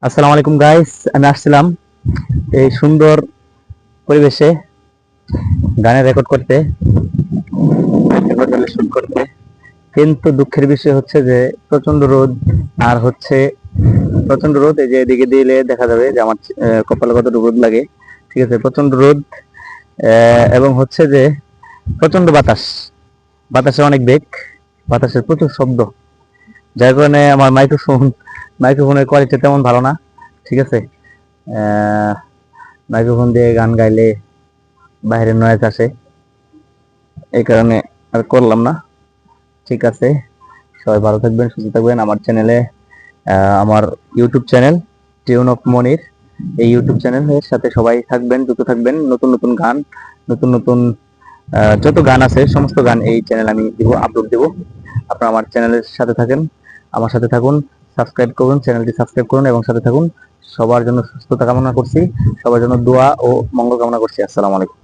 আসসালামু আলাইকুম গাইস, আমি আসছিলাম এই সুন্দর পরিবেশে গানের রেকর্ড করতে, শুট করতে। কিন্তু দুঃখের বিষয় হচ্ছে যে প্রচন্ড রোদ। আর হচ্ছে প্রচন্ড রোদ, এই যে এদিকে দিলে দেখা যাবে যে আমার কপালে কতটুকু রোদ লাগে। ঠিক আছে, প্রচন্ড রোদ। এবং হচ্ছে যে প্রচন্ড বাতাস, বাতাসের অনেক বেগ, বাতাসের প্রচুর শব্দ, যার কারণে আমার মাইক্রোফোনের কোয়ালিটি তেমন ভালো না। ঠিক আছে, মাইক্রোফোন দিয়ে গান গাইলে বাইরের নয়েজ আসে, এই কারণে আর করলাম না। ঠিক আছে, সবাই ভালো থাকবেন, সুস্থ থাকবেন। আমার চ্যানেলে, আমার ইউটিউব চ্যানেল টিউন অফ মনির, এই ইউটিউব চ্যানেলের সাথে সবাই থাকবেন, যুক্ত থাকবেন। নতুন নতুন গান, নতুন নতুন যত গান আছে সমস্ত গান এই চ্যানেল আমি দিব, আপলোড দেব। আপনারা আমার চ্যানেলের সাথে থাকেন, আমার সাথে থাকুন, সাবস্ক্রাইব করুন, চ্যানেলটি সাবস্ক্রাইব করুন এবং সাথে থাকুন। সবার জন্য সুস্থতা কামনা করছি, সবার জন্য দোয়া ও মঙ্গল কামনা করছি। আসসালামু আলাইকুম।